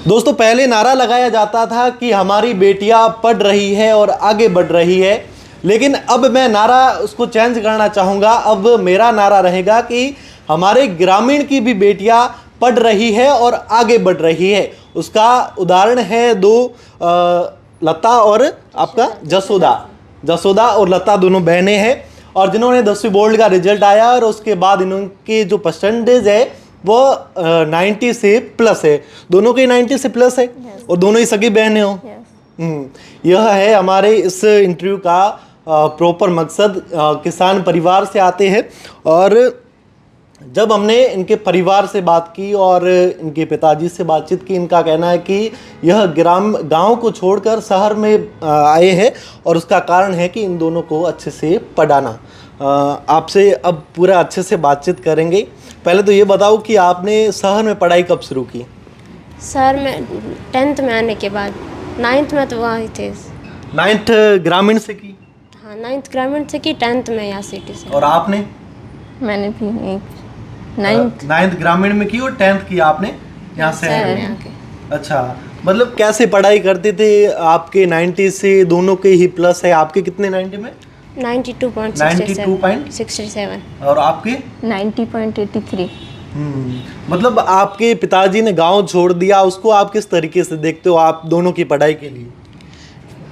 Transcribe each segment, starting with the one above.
दोस्तों पहले नारा लगाया जाता था कि हमारी बेटियां पढ़ रही है और आगे बढ़ रही है, लेकिन अब मैं नारा उसको चेंज करना चाहूँगा। अब मेरा नारा रहेगा कि हमारे ग्रामीण की भी बेटियां पढ़ रही है और आगे बढ़ रही है। उसका उदाहरण है दो लता और आपका जसोदा और लता दोनों बहनें हैं, और जिन्होंने 10वीं बोर्ड का रिजल्ट आया और उसके बाद इनकी जो परसेंटेज है वो 90 से प्लस है। दोनों के 90 से प्लस है। और दोनों ही सगी बहनें हो। यह है हमारे इस इंटरव्यू का प्रॉपर मकसद। किसान परिवार से आते हैं, और जब हमने इनके परिवार से बात की और इनके पिताजी से बातचीत की, इनका कहना है कि यह गांव को छोड़कर शहर में आए हैं, और उसका कारण है कि इन दोनों को अच्छे से पढ़ाना। आपसे अब पूरा अच्छे से बातचीत करेंगे। पहले तो ये बताओ कि आपने शहर में पढ़ाई कब शुरू की? शहर में 10th में आने के बाद। 9th में तो वहाँ ही थे। 9th ग्रामीण से की? हाँ, 9th ग्रामीण से की, 10th में यहाँ सिटी से। और आपने? मैंने भी 9th ग्रामीण में की और 10th की आपने यहाँ शहर में आके। अच्छा, मतलब कैसे पढ़ाई करते थे? आपके 90 से दोनों के ही प्लस है। आपके कितने 90 में? 92.67 और आपके 90.83। मतलब आपके पिताजी ने गांव छोड़ दिया, उसको आप किस तरीके से देखते हो आप दोनों की पढ़ाई के लिए?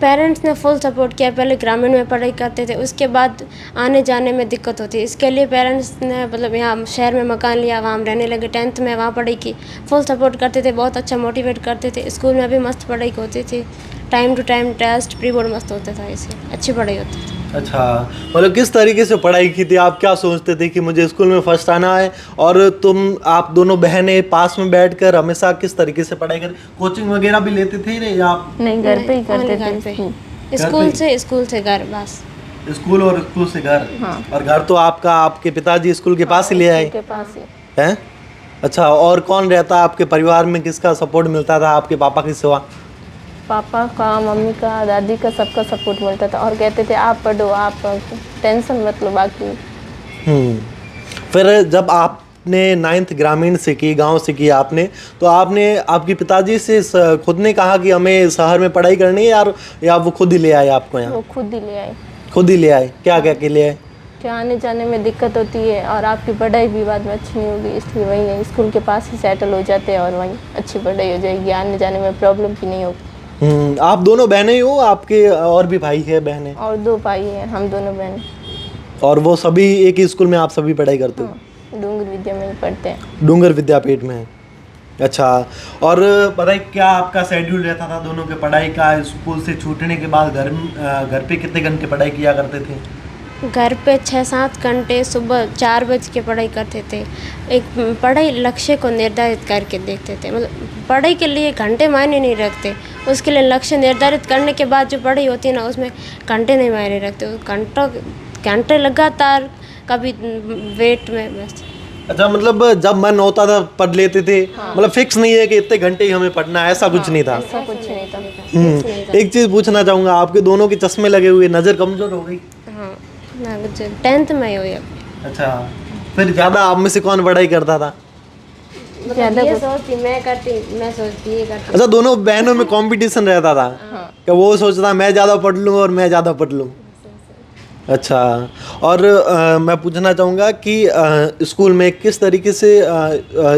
पेरेंट्स ने फुल सपोर्ट किया। पहले ग्रामीण में पढ़ाई करते थे, उसके बाद आने जाने में दिक्कत होती है, इसके लिए पेरेंट्स ने मतलब यहाँ शहर में मकान लिया, वहाँ हम रहने लगे। 10th में वहाँ पढ़ाई की। फुल सपोर्ट करते थे, बहुत अच्छा मोटिवेट करते थे। स्कूल में भी मस्त पढ़ाई होती थी, time to time test, pre board मस्त होता था, इससे अच्छी पढ़ाई होती थी। अच्छा, मतलब किस तरीके से पढ़ाई की थी? आप क्या सोचते थे कि मुझे स्कूल में फर्स्ट आना है? और आप दोनों बहनें पास में बैठकर हमेशा किस तरीके से पढ़ाई करते? कोचिंग वगैरह भी लेते थे या आप? नहीं, घर पे ही करते थे। स्कूल से घर, बस स्कूल और स्कूल से घर। हाँ। और घर तो आपके पिताजी स्कूल के पास ही ले आए के पास ही हैं? अच्छा, और कौन रहता आपके परिवार में? किसका सपोर्ट मिलता था आपके पापा के सिवा? पापा का, मम्मी का, दादी का, सबका सपोर्ट मिलता था, और कहते थे आप पढ़ो, आप टेंशन मत लो बाकी। फिर जब आपने 9th ग्रामीण से की, गांव से की आपने, तो आपने आपके पिताजी से खुद ने कहा कि हमें शहर में पढ़ाई करनी है यार, या वो खुद ही ले आए आपको यहाँ? वो खुद ही ले आए। खुद ही ले आए? क्या क्या के ले आए? कि आने जाने में दिक्कत होती है और आपकी पढ़ाई भी बाद में अच्छी नहीं होगी, इसलिए वहीं स्कूल के पास ही सेटल हो जाते हैं और वहीं अच्छी पढ़ाई हो जाएगी, आने जाने में प्रॉब्लम भी नहीं होगी। आप दोनों बहनें हो? आपके और भी भाई है, बहनें? और 2 भाई हैं, हम दोनों बहन। और वो सभी एक ही स्कूल में आप सभी पढ़ाई करते हो? डूंगर विद्या में ही पढ़ते हैं। डूंगर विद्यापीठ में। अच्छा, और बताइए क्या आपका शेड्यूल रहता था दोनों के पढ़ाई का? स्कूल से छूटने के बाद घर पे कितने घंटे पढ़ाई किया करते थे? घर पे 6-7 घंटे, सुबह 4 बज के पढ़ाई करते थे। एक पढ़ाई लक्ष्य को निर्धारित करके देखते थे, मतलब पढ़ाई के लिए घंटे मायने नहीं रखते, उसके लिए लक्ष्य निर्धारित करने के बाद जो पढ़ाई होती है ना, उसमें घंटे नहीं मायने रखते, घंटे लगातार कभी वेट में बस। अच्छा, मतलब जब मन होता था पढ़ लेते थे? हाँ। मतलब फिक्स नहीं है कि इतने घंटे ही हमें पढ़ना है, ऐसा कुछ नहीं था? ऐसा कुछ नहीं था। एक चीज़ पूछना चाहूँगा, आपके दोनों के चश्मे लगे हुए, नज़र कमज़ोर हो गई? हाँ, 10th में ही हुई अब। अच्छा, फिर ज़्यादा आप में से कौन पढ़ाई करता था? ज़्यादा ये सोचती मैं करती, मैं सोचती ये करती। अच्छा, दोनों बहनों में कंपटीशन रहता था? हाँ। कि वो सोचता मैं ज़्यादा पढ़ लूँ और मैं ज़्यादा पढ़ लूँ। अच्छा, और मैं पूछना चाहूँगा कि स्कूल में किस तरीके से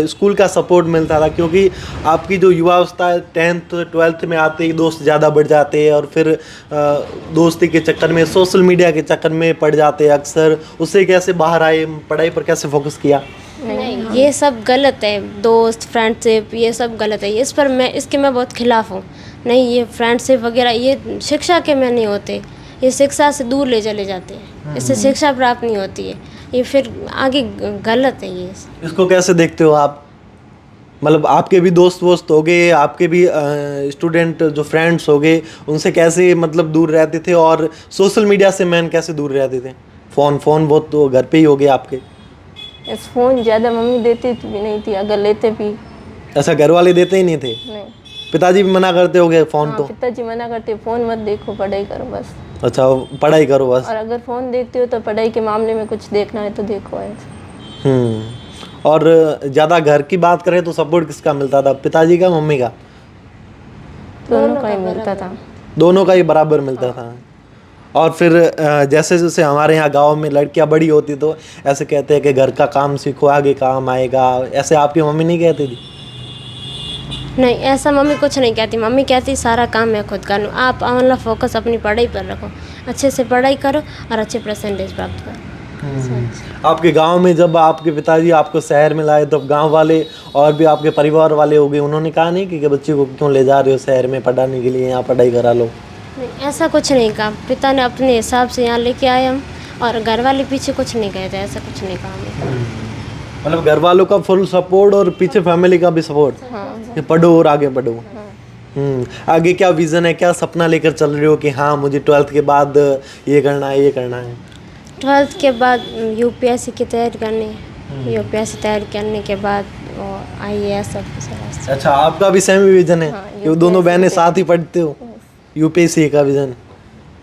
स्कूल का सपोर्ट मिलता था? क्योंकि आपकी जो युवावस्था है, 10th 12th में आते ही दोस्त ज़्यादा बढ़ जाते हैं, और फिर दोस्ती के चक्कर में, सोशल मीडिया के चक्कर में पड़ जाते हैं अक्सर। उससे कैसे बाहर आए? पढ़ाई पर कैसे फोकस किया? नहीं, ये सब गलत है। दोस्त, फ्रेंडशिप, ये सब गलत है। इस पर मैं बहुत खिलाफ हूँ। नहीं, ये फ्रेंडशिप वगैरह ये शिक्षा के में नहीं होते, ये शिक्षा से दूर ले चले जाते हैं, इससे शिक्षा प्राप्त नहीं होती है, ये फिर आगे गलत है ये। इसको कैसे देखते हो आप? मतलब आपके भी दोस्त वोस्त हो गए, आपके भी स्टूडेंट जो फ्रेंड्स हो गए, उनसे कैसे मतलब दूर रहते थे? और सोशल मीडिया से मैन कैसे दूर रहते थे? फ़ोन बहुत तो घर पे ही हो गए आपके? इस फ़ोन ज़्यादा मम्मी देती भी नहीं थी, अगर लेते भी। ऐसा घर वाले देते ही नहीं थे? नहीं। पिताजी भी मना करते होंगे फ़ोन? तो पिताजी मना करते, फ़ोन मत देखो, पढ़ाई करो बस। अच्छा, पढ़ाई करो बस। और अगर फ़ोन देखते हो तो पढ़ाई के मामले में कुछ देखना है तो देखो ऐसे। और ज़्यादा घर की बात करें तो सपोर्ट किसका मिलता था? पिताजी का, मम्मी का? दोनों का ही मिलता था। दोनों का ही बराबर मिलता था। और फिर जैसे जैसे हमारे यहाँ गांव में लड़कियां बड़ी होती तो ऐसे कहते हैं कि घर का काम सीखो आगे काम आएगा, ऐसे आपकी मम्मी नहीं कहती थी? नहीं, ऐसा मम्मी कुछ नहीं कहती। मम्मी कहती सारा काम मैं खुद कर लूँ, आप मतलब फोकस अपनी पढ़ाई पर रखो, अच्छे से पढ़ाई करो और अच्छे परसेंटेज प्राप्त करो। आपके गांव में जब आपके पिताजी आपको शहर में लाए तब गांव वाले और भी आपके परिवार वाले हो गए, उन्होंने कहा नहीं कि बच्चे को क्यों ले जा रहे हो शहर में पढ़ाने के लिए, यहाँ पढ़ाई करा लो? नहीं, ऐसा कुछ नहीं कहा। पिता ने अपने हिसाब से यहाँ लेके आए हम, और घर वाले पीछे कुछ नहीं कहते, ऐसा कुछ नहीं कहा हमें। मतलब घर वालों का फुल सपोर्ट और पीछे फैमिली का भी सपोर्ट कि पढ़ो और आगे बढ़ो। आगे क्या विजन है, क्या सपना लेकर चल रहे हो कि हाँ मुझे 12th के बाद ये करना है, ये करना है? 12th के बाद यूपीएससी की तैयारी करनी है। यूपीएससी तैयारी करने के बाद IAS ऑफिसर। अच्छा, आपका भी सेम विजन है कि वो दोनों बहनें साथ ही पढ़ते हो? यूपीएससी का विजन।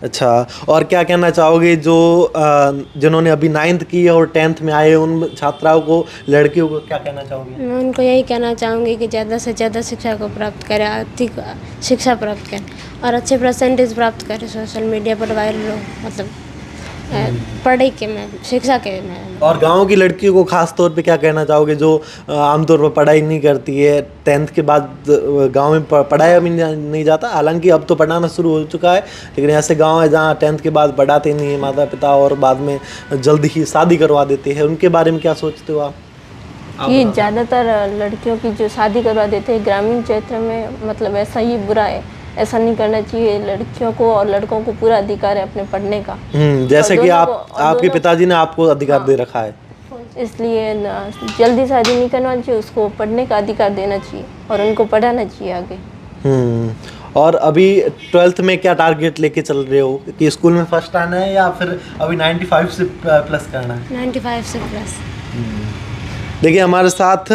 अच्छा, और क्या कहना चाहोगे जो जिन्होंने अभी 9th की है और 10th में आए उन छात्राओं को, लड़कियों को क्या कहना चाहोगे? मैं उनको यही कहना चाहूँगी कि ज़्यादा से ज़्यादा शिक्षा को प्राप्त करें, अधिक शिक्षा प्राप्त करें और अच्छे परसेंटेज प्राप्त करें, सोशल मीडिया पर वायरल हो, मतलब पढ़ाई के में, शिक्षा के में। और गांव की लड़कियों को खास तौर पे क्या कहना चाहोगे जो आमतौर पर पढ़ाई नहीं करती है? 10th के बाद गांव में पढ़ाया भी नहीं जाता, हालांकि अब तो पढ़ाना शुरू हो चुका है, लेकिन ऐसे गांव है जहां 10th के बाद पढ़ाते नहीं है माता पिता और बाद में जल्दी ही शादी करवा देते हैं, उनके बारे में क्या सोचते हो आप? ये ज़्यादातर लड़कियों की जो शादी करवा देते हैं ग्रामीण क्षेत्र में, मतलब ऐसा ही बुरा है, ऐसा नहीं करना चाहिए। लड़कियों को और लड़कों को पूरा अधिकार है अपने पढ़ने का। जैसे कि आपके पिताजी ने आपको अधिकार दे रखा है, इसलिए जल्दी शादी नहीं करना चाहिए, उसको पढ़ने का अधिकार देना चाहिए और उनको पढ़ाना चाहिए आगे। और अभी 12th में क्या टारगेट लेके चल रहे हो कि स्कूल में फर्स्ट आना है या फिर अभी 95 से प्लस करना है? 95 से प्लस। देखिए, हमारे साथ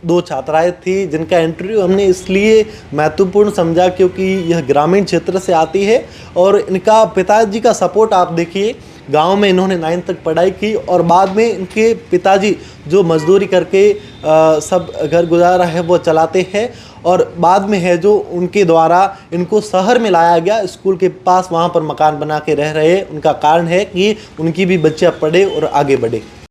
2 छात्राएं थी जिनका इंटरव्यू हमने इसलिए महत्वपूर्ण समझा क्योंकि यह ग्रामीण क्षेत्र से आती है और इनका पिताजी का सपोर्ट आप देखिए, गांव में इन्होंने 9th तक पढ़ाई की और बाद में इनके पिताजी जो मजदूरी करके सब घर गुजारा है वो चलाते हैं और बाद में है जो उनके द्वारा इनको शहर में लाया गया, स्कूल के पास वहाँ पर मकान बना के रह रहे। उनका कारण है कि उनकी भी बच्चियाँ पढ़े और आगे बढ़े।